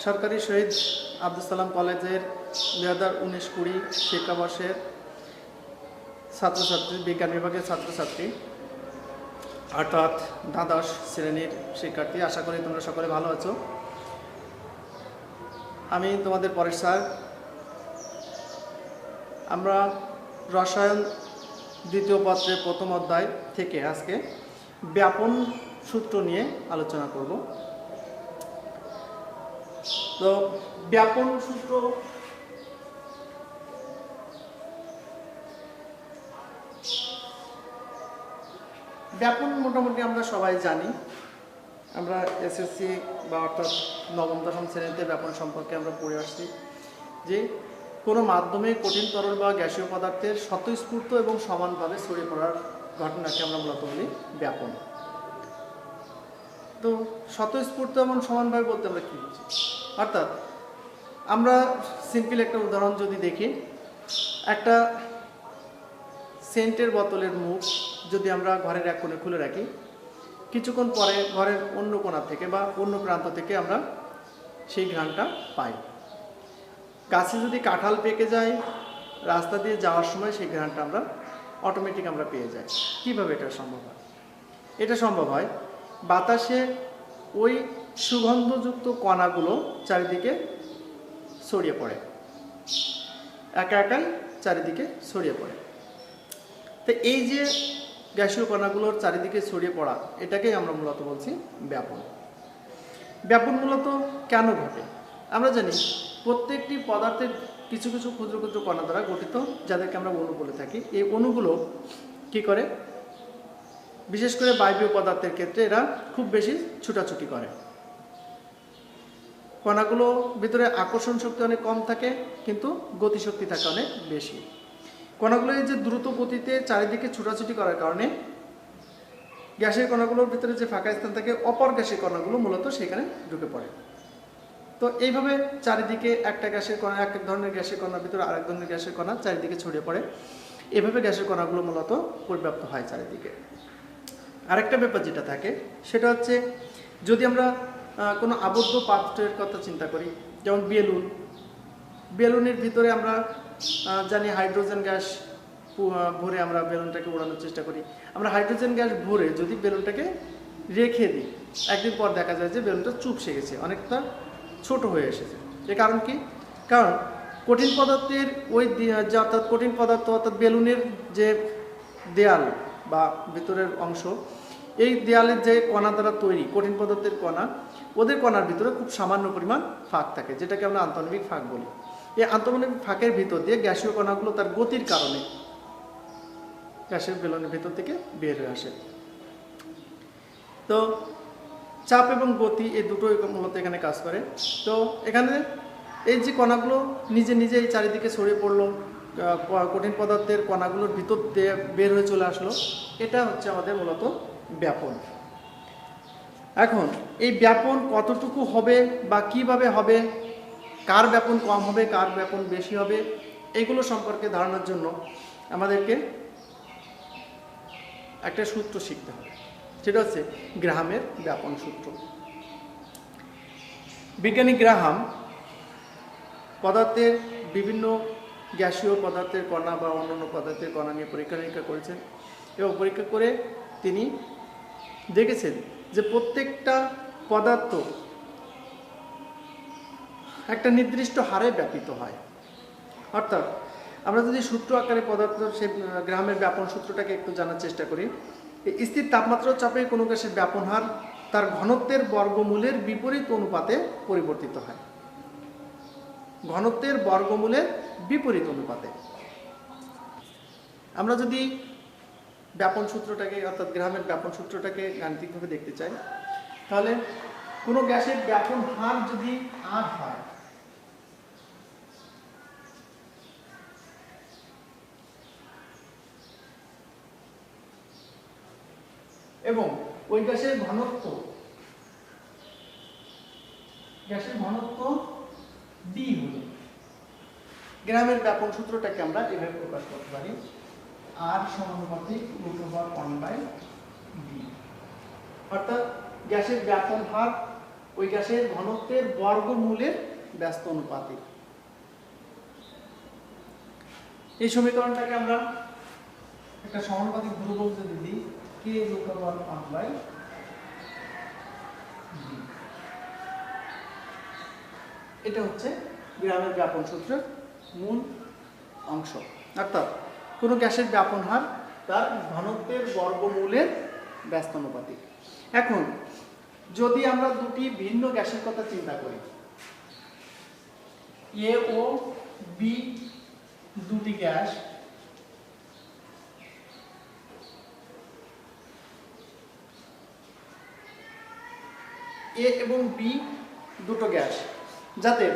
সরকারি শহীদ আব্দুল সালাম কলেজের 2019-20 শিক্ষাবর্ষের ছাত্রছাত্রী, বিজ্ঞান বিভাগের ছাত্রছাত্রী অর্থাৎ দ্বাদশ শ্রেণীর শিক্ষার্থী। আশা করি তোমরা সকলে ভালো আছো। আমি তোমাদের পরেশ স্যার। আমরা রসায়ন দ্বিতীয় পত্রের প্রথম অধ্যায় থেকে আজকে ব্যাপন সূত্র নিয়ে আলোচনা করব। তো ব্যাপন সূত্র ব্যাপন মোটামুটি আমরা সবাই জানি। আমরা এসএসসি বা অর্থাৎ নবম দশম শ্রেণীতে ব্যাপন সম্পর্কে আমরা পড়ে আসছি যে কোনো মাধ্যমে কঠিন তরল বা গ্যাসীয় পদার্থের স্বতঃস্ফূর্ত এবং সমানভাবে ছড়িয়ে পড়ার ঘটনাকে আমরা মূলত বলি ব্যাপন। তো স্বতঃস্ফূর্ত এবং সমানভাবে বলতে আমরা কী বুঝি? অর্থাৎ আমরা সিম্পল একটা উদাহরণ যদি দেখি, একটা সেন্টের বোতলের মুখ যদি আমরা ঘরের এক কোণে খুলে রাখি, কিছুক্ষণ পরে ঘরের অন্য কোণা থেকে বা অন্য প্রান্ত থেকে আমরা সেই ঘ্রাণটা পাই। গাছে যদি কাঁঠাল পেকে যায়, রাস্তা দিয়ে যাওয়ার সময় সেই ঘ্রাণটা আমরা অটোমেটিক আমরা পেয়ে যাই। কীভাবে এটা সম্ভব হয়? এটা সম্ভব হয় বাতাসে ওই সুগন্ধযুক্ত কণাগুলো চারিদিকে ছড়িয়ে পড়ে, একা একাই চারিদিকে ছড়িয়ে পড়ে। তো এই যে গ্যাসীয় কণাগুলোর চারিদিকে ছড়িয়ে পড়া, এটাকেই আমরা মূলত বলছি ব্যাপন। ব্যাপন মূলত কেন ঘটে? আমরা জানি প্রত্যেকটি পদার্থের কিছু কিছু ক্ষুদ্র ক্ষুদ্র কণা দ্বারা গঠিত, যাদেরকে আমরা অণু বলে থাকি। এই অণুগুলো কি করে? বিশেষ করে বায়বীয় পদার্থের ক্ষেত্রে এরা খুব বেশি ছুটাছুটি করে। কণাগুলো ভিতরে আকর্ষণ শক্তি অনেক কম থাকে, কিন্তু গতিশক্তি থাকে অনেক বেশি। কণাগুলো এই যে দ্রুত গতিতে চারিদিকে ছুটাছুটি করার কারণে গ্যাসের কণাগুলোর ভিতরে যে ফাঁকা স্থান থাকে, অপর গ্যাসের কণাগুলো মূলত সেখানে ঢুকে পড়ে। তো এইভাবে চারিদিকে একটা গ্যাসের কণা, এক ধরনের গ্যাসের কণার ভিতরে আরেক ধরনের গ্যাসের কণা চারিদিকে ছড়িয়ে পড়ে। এভাবে গ্যাসের কণাগুলো মূলত পরিব্যাপ্ত হয় চারিদিকে। আরেকটা ব্যাপার যেটা থাকে সেটা হচ্ছে, যদি আমরা কোনো আবদ্ধ পাত্রের কথা চিন্তা করি, যেমন বেলুনের ভিতরে আমরা জানি হাইড্রোজেন গ্যাস ভরে আমরা বেলুনটাকে উড়ানোর চেষ্টা করি। আমরা হাইড্রোজেন গ্যাস ভরে যদি বেলুনটাকে রেখে দিই, একদিন পর দেখা যায় যে বেলুনটা চুপসে গেছে, অনেকটা ছোট হয়ে এসেছে। এর কারণ কি? কারণ কঠিন পদার্থের ওই অর্থাৎ কঠিন পদার্থ অর্থাৎ বেলুনের যে দেয়াল বা ভিতরের অংশ, এই দেয়ালের যে কণা দ্বারা তৈরি কঠিন পদার্থের কণা, ওদের কণার ভিতরে খুব সামান্য পরিমাণ ফাঁক থাকে, যেটাকে আমরা আন্তঃনবিক ফাঁক বলি। এই আন্তঃনবিক ফাঁকের ভিতর দিয়ে গ্যাসীয় কণাগুলো তার গতির কারণে গ্যাসের বেলুনের ভিতর থেকে বের হয়ে আসে। তো চাপ এবং গতি এই দুটোই মূলত এখানে কাজ করে। তো এখানে এই যে কণাগুলো নিজে নিজে এই চারিদিকে ছড়িয়ে পড়লো, কঠিন পদার্থের কণাগুলোর ভিতর দিয়ে বের হয়ে চলে আসলো, এটা হচ্ছে আমাদের মূলত ব্যাপন। এখন এই ব্যাপন কতটুকু হবে বা কিভাবে হবে, কার ব্যাপন কম হবে, কার ব্যাপন বেশি হবে, এগুলো সম্পর্কে ধারণার জন্য আমাদেরকে একটা সূত্র শিখতে হবে। সেটা হচ্ছে গ্রাহামের ব্যাপন সূত্র। বিজ্ঞানী গ্রাহাম পদার্থের বিভিন্ন গ্যাসীয় পদার্থের কণা বা অন্যান্য পদার্থের কণা নিয়ে পরীক্ষা নিরীক্ষা করেছেন, এবং পরীক্ষা করে তিনি দেখেছেন যে প্রত্যেকটা পদার্থ একটা নির্দিষ্ট হারে ব্যাপিত হয়। অর্থাৎ আমরা যদি সূত্র আকারে পদার্থ সে গ্রাহামের ব্যাপন সূত্রটাকে একটু জানার চেষ্টা করি, এই স্থির তাপমাত্রা চাপে কোনো গ্যাসের ব্যাপন হার তার ঘনত্বের বর্গমূলের বিপরীত অনুপাতে পরিবর্তিত হয়। ঘনত্বের বর্গমূলের বিপরীত অনুপাতে। আমরা যদি ব্যাপন সূত্রটাকে অর্থাৎ গ্রাহামের ব্যাপন সূত্রটাকে গাণিতিকভাবে দেখতে চাই, তাহলে কোনো গ্যাসের ব্যাপন হার যদি R হয়, এবং ওই গ্যাসের ঘনত্ব D হলো, গ্রাহামের ব্যাপন সূত্রটাকে আমরা এভাবে প্রকাশ করতে পারি, R সমানুপাতিক √1/d। অর্থাৎ গ্যাসের ব্যাপন হার ওই গ্যাসের ঘনত্বের বর্গমূলের ব্যস্ত অনুপাতিক। এই সমীকরণটাকে আমরা একটা সমানুপাতিক ধ্রুবক যদি দিই k√1/v, এটা হচ্ছে গ্রামের ব্যাপন সূত্রের মূল অংশ। অর্থাৎ কোনো গ্যাসের ব্যাপন হার তার ঘনত্বের বর্গমূলের ব্যস্ত অনুপাতিক। এখন যদি আমরা দুটি ভিন্ন গ্যাসের কথা চিন্তা করি, এ ও বি দুটি গ্যাস, এ এবং বি দুটো গ্যাস, যাতে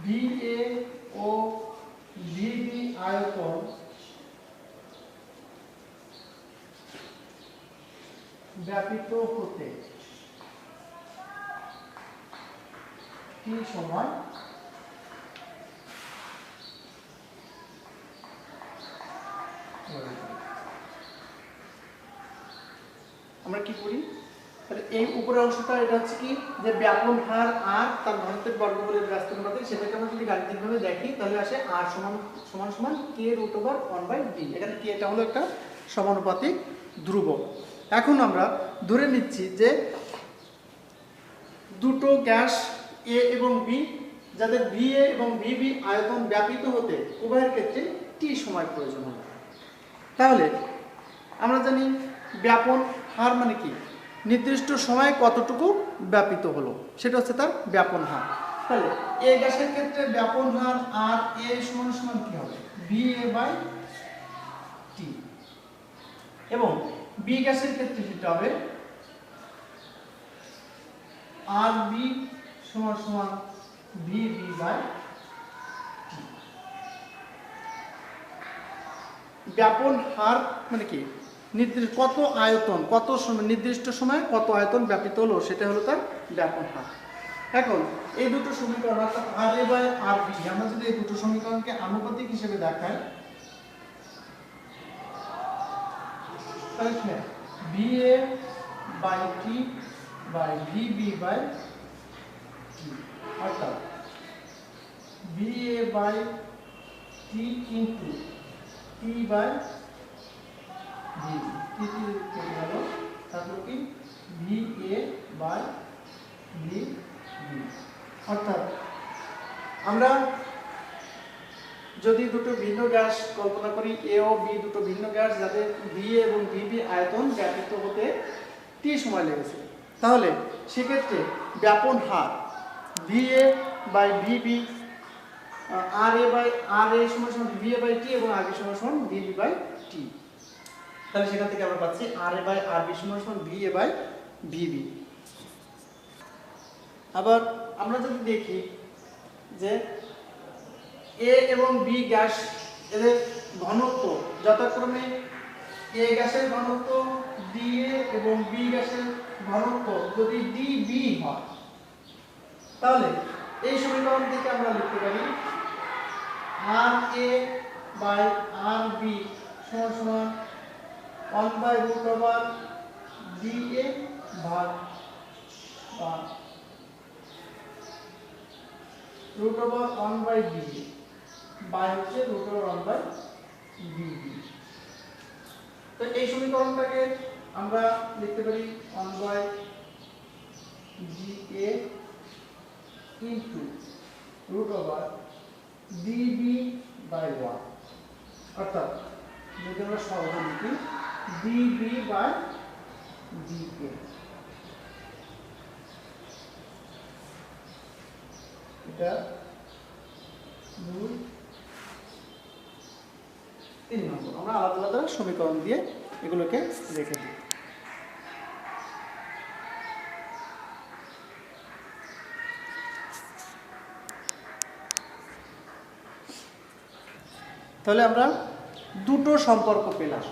VA ও VB আয়তন ব্যাপিত হতে T সমান আমরা কি করি, তাহলে এই উপরের অংশটা এটা হচ্ছে কি যে ব্যাপন হার আর তার ঘনত্বের বর্গমূলের ব্যস্ত অনুপাতিক, সেটাকে আমরা যদি গাণিতিকভাবে দেখি তাহলে আসে r সমান k√1/v। এখানে k এটা হলো একটা সমানুপাতিক ধ্রুবক। এখন আমরা ধরে নিচ্ছি যে দুটো গ্যাস এ এবং বি, যাদের VA এবং VB আয়তন ব্যাপিত হতে উভয়ের ক্ষেত্রে T সময় প্রয়োজন হবে। তাহলে আমরা জানি ব্যাপন হার মানে কি, নির্দিষ্ট সময়ে কতটুকু ব্যাপিত হলো সেটা হচ্ছে তার ব্যাপন হার। তাহলে এ গ্যাসের ক্ষেত্রে ব্যাপন হার আর এ সমান কি হবে, VA/T, এবং বি গ্যাসের ক্ষেত্রে সেটা হবে RB সমান VB/T। ব্যাপন হার মানে কি, নির্দিষ্ট কত আয়তন, কত সময়, নির্দিষ্ট সময়ে কত আয়তন ব্যাপিত হলো সেটা হলো তার ব্যাপন হার। এখন এই দুটো সমীকরণ অর্থাৎ RA/RB, আমরা যদি এই দুটো সমীকরণকে আনুপাতিক হিসেবে দেখাই তাহলে VA/T/VB/T, অর্থাৎ VA/T into T/VB, তারপর কি VA/VB। অর্থাৎ আমরা যদি দুটো ভিন্ন গ্যাস কল্পনা করি, এ ও বি দুটো ভিন্ন গ্যাস, যাদের VA এবং VB আয়তন ব্যাপিত হতে T সময় লেগেছে, তাহলে সেক্ষেত্রে ব্যাপন হার VA/VB, RA/RA সমান VA/T এবং RB সমান VB/T। তাহলে সেখান থেকে আমরা পাচ্ছি RA/RB সমান VA/VB। আবার আমরা যদি দেখি যে এ এবং বি গ্যাস, এদের ঘনত্ব যথাক্রমে এ গ্যাসের ঘনত্ব DA এবং বি গ্যাসের ঘনত্ব যদি DB হয়, তাহলে এই সমীকরণ থেকে আমরা লিখতে পারি RA/RB সমান 1/√DA ভাগ √1/DA বাই হচ্ছে √1/VB। তো এই সমীকরণটাকে আমরা লিখতে পারি 1/DA ইনটু √DB/1, অর্থাৎ যদি আমরা সহজে লিখি DB/DA। এটা 2-3 নম্বর আমরা আলাদা আলাদা সমীকরণ দিয়ে এগুলোকে রেখে দিই। তাহলে আমরা দুটো সম্পর্ক পেলাম,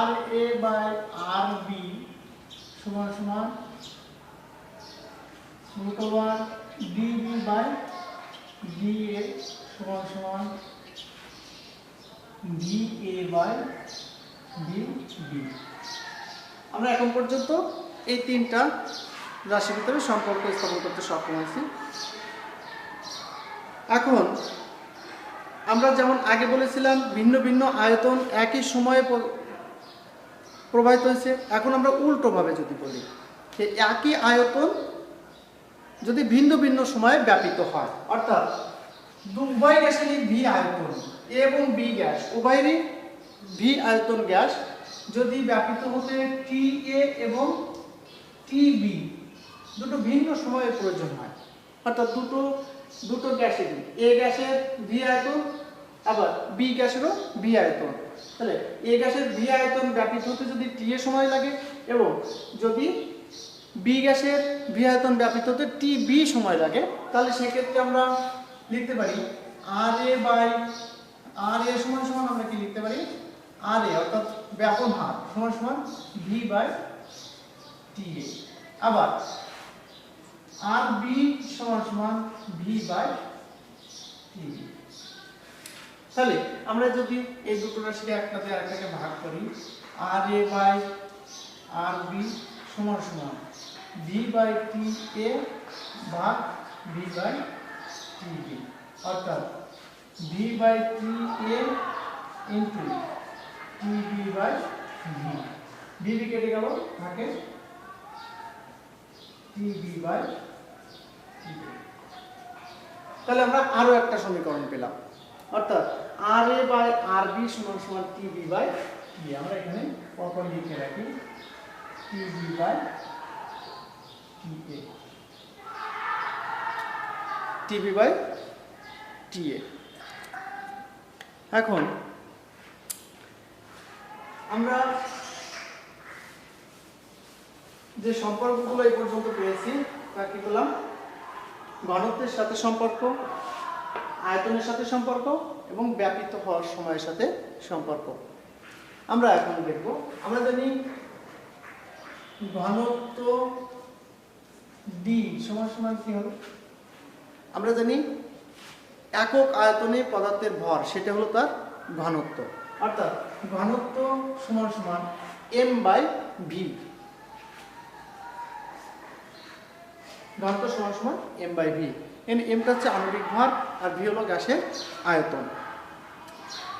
RA/RB সমান √1 DB/DA সমান V A by V B. আমরা এখন পর্যন্ত এই তিনটা রাশির ভিতরে সম্পর্ক স্থাপন করতে সক্ষম হয়েছি। এখন আমরা যেমন আগে বলেছিলাম ভিন্ন ভিন্ন আয়তন একই সময়ে প্রবাহিত হয়েছে, এখন আমরা উল্টোভাবে যদি বলি যে একই আয়তন যদি ভিন্ন ভিন্ন সময়ে ব্যাপিত হয়, অর্থাৎ উভয় গ্যাসেরই ভি আয়তন, এ এবং বি গ্যাস উভয়েরই ভি আয়তন গ্যাস যদি ব্যাপিত হতে টি এ এবং টি বি দুটো ভিন্ন সময়ে প্রয়োজন হয়, অর্থাৎ দুটো গ্যাসেরই এ গ্যাসের ভি আয়তন আবার বি গ্যাসেরও ভি আয়তন, তাহলে এ গ্যাসের ভি আয়তন ব্যাপিত হতে যদি টি এ সময় লাগে এবং যদি বি গ্যাসের ভি আয়তন ব্যাপিত হতে টি বি সময় লাগে, তাহলে সেক্ষেত্রে আমরা লিখতে পারি আর এ বাই আর এ সমান সমান আমরা কি লিখতে পারি আর এ অর্থাৎ ব্যাপন হার সমান সমান ভি বাই টি এ, আবার আর বি সমান সমান ভি বাই টি বি। তাহলে আমরা যদি এই দুটো রাশিকে একটাতে আরেকটাকে ভাগ করি, আর এ বাই আর বি সমান সমান ভি বাই টি এ ভাগ ভি বাই টি বি, অর্থাৎ V by T A into T B by V, V B কেটে গেল থাকে T B by T B. তাহলে আমরা আরো একটা সমীকরণ পেলাম, অর্থাৎ আর এ বাই আর বি সমান সমান টি বি বাই টি। আমরা এখানে পরপর লিখে রাখি T B by T A, T B by T A. এখন আমরা যে সম্পর্কগুলো এই পর্যন্ত পেয়েছি তা কি বললাম, ঘনত্বের সাথে সম্পর্ক, আয়তনের সাথে সম্পর্ক এবং ব্যাপিত হওয়ার সময়ের সাথে সম্পর্ক। আমরা এখন দেখব, আমরা জানি ঘনত্ব ডি সমান সমান কি হবে, আমরা জানি একক আয়তনে পদার্থের ভর সেটা হলো তার ঘনত্ব, অর্থাৎ ঘনত্ব সমান সমান এম বাই ভি, ঘনত্ব সমান সমান এম বাই ভি। এমটা হচ্ছে আণবিক ভর আর ভি হলো গ্যাসের আয়তন।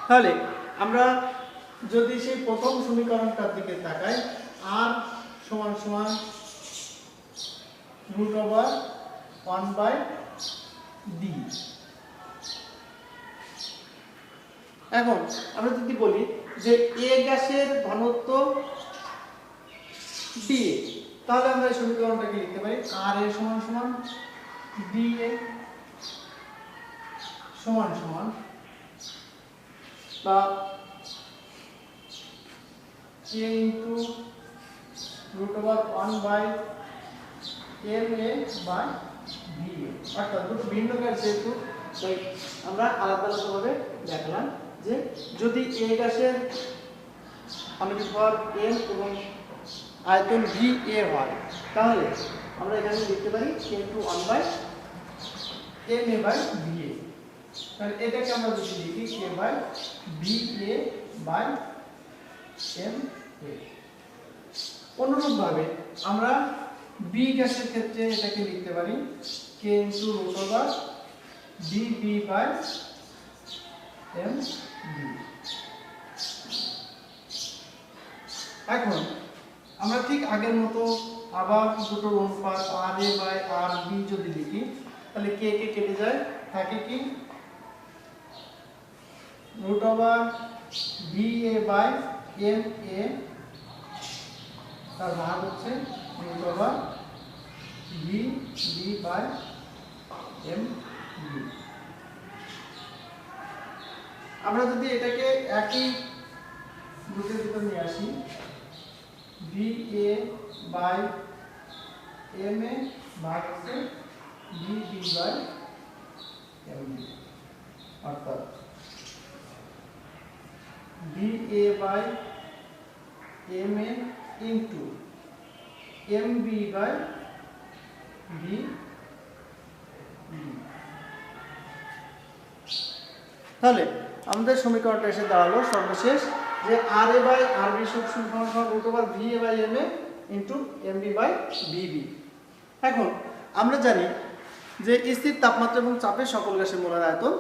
তাহলে আমরা যদি সেই প্রথম সমীকরণটার দিকে তাকাই, আর সমান সমান রুট ওভার 1 বাই ডি। এখন আমরা যদি বলি যে এ গ্যাসের ঘনত্ব ডি এ, তাহলে আমরা এই সমীকরণটাকে লিখতে পারি আর এ সমান সমান ডি এ সমান সমান বা A into root over 1 by M A by V A, অর্থাৎ দুটো ভিন্ন গ্যাস যেহেতু তাই আমরা আলাদা আলাদাভাবে দেখলাম যে যদি এ গ্যাসের আণবিক ভর এম এবং আয়তন ভি এ হয়, তাহলে আমরা এখানে লিখতে পারি K into 1 by M A by V A. তাহলে এটাকে আমরা যদি লিখি K by V A by M A. অনুরূপভাবে আমরা বি গ্যাসের ক্ষেত্রে এটাকে লিখতে পারি K into root over D B by M B. এখন আমরা ঠিক আগের মতো আবার দুটো অনুপাত আর এ বাই আর বি যদি লিখি, তাহলে কে কে কেটে যায়, থাকে কি root over V A by M A, তার ভাগ হচ্ছে root over V B by M B. আমরা যদি এটাকে একই রুটের ভিতর নিয়ে আসি, V A by M A ভাগ হচ্ছে V B by M B, অর্থাৎ V A by M A into M B by V B. তাহলে আমাদের সমীকরণটা এসে দাঁড়ালো সর্বশেষ যে R A by R B সমান root over V A by M A into M B by B B. এখন আমরা জানি যে স্থির তাপমাত্রা এবং চাপে সকল গ্যাসের মোলার আয়তন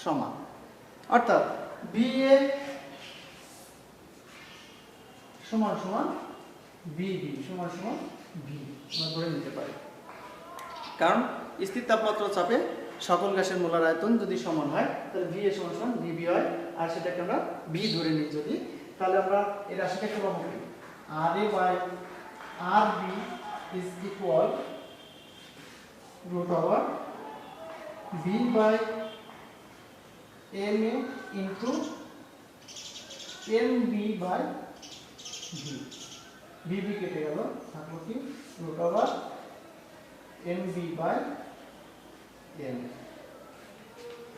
সমান, অর্থাৎ বি এ সমান সমান বিবি সমান সমান ভি আমরা ধরে নিতে পারি, কারণ স্থির তাপমাত্রা ও চাপে সকল গ্যাসের মোলার আয়তন যদি সমান হয় তাহলে ভি এ সমান সমান বিবি হয়, আর সেটাকে আমরা ভি ধরে নিই যদি, তাহলে আমরা এই রাশিটাকে পাবো কি R A by R B is equal root over b by m a into mb by b bb কেটে গেল, থাকলো কি root over mb by m।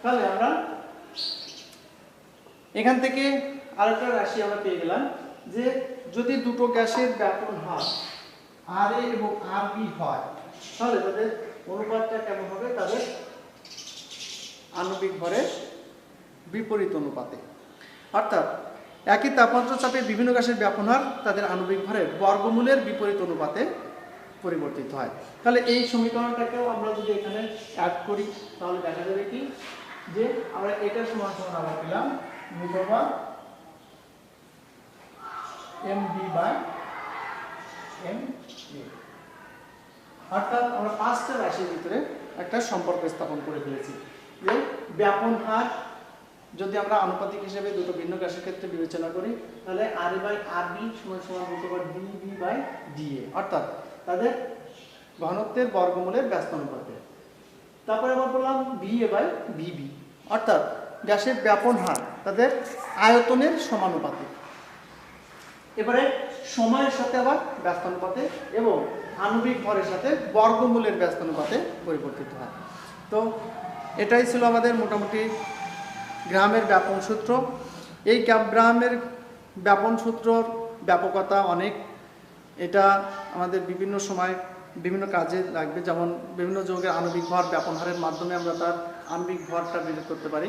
তাহলে আমরা এখান থেকে আরেকটা রাশি আমরা পেয়ে গেলাম যে যদি দুটো গ্যাসের ব্যাপন হার আর এ এবং আর বি হয় তাহলে তাদের অনুপাতটা কেমন হবে, তাদের আণবিক ভরের বিপরীত অনুপাতে, অর্থাৎ একই তাপমাত্রা চাপে বিভিন্ন গ্যাসের ব্যাপন হার তাদের আণবিক ভরের বর্গমূলের বিপরীত অনুপাতে পরিবর্তিত হয়। তাহলে এই সমীকরণটাকেও আমরা যদি এখানে অ্যাড করি তাহলে দেখা যাবে কি যে আমরা এটা সমান সমান আমরা পেলাম root over M B by M A, অর্থাৎ আমরা পাঁচটা রাশির ভিতরে একটা সম্পর্ক স্থাপন করে ফেলেছি যে ব্যাপন হার যদি আমরা আনুপাতিক হিসেবে দুটো ভিন্ন গ্যাসের ক্ষেত্রে বিবেচনা করি তাহলে আর এ বাই আর বি সমান সমান root over D B by D A, অর্থাৎ তাদের ঘনত্বের বর্গমূলের ব্যস্ত অনুপাতে। তারপরে আমরা বললাম ভি এ বাই বিবি, অর্থাৎ গ্যাসের ব্যাপন হার তাদের আয়তনের সমানুপাতে। এবারে সময়ের সাথে আবার ব্যস্ত অনুপাতে এবং আণবিক ভরের সাথে বর্গমূলের ব্যস্ত অনুপাতে পরিবর্তিত হয়। তো এটাই ছিল আমাদের মোটামুটি গ্রামের ব্যাপন সূত্র। এই গ্রামের ব্যাপন সূত্রর ব্যাপকতা অনেক, এটা আমাদের বিভিন্ন সময় বিভিন্ন কাজে লাগবে, যেমন বিভিন্ন যৌগের আণবিক ভর ব্যাপন হারের মাধ্যমে আমরা তার আণবিক ভরটা বের করতে পারি।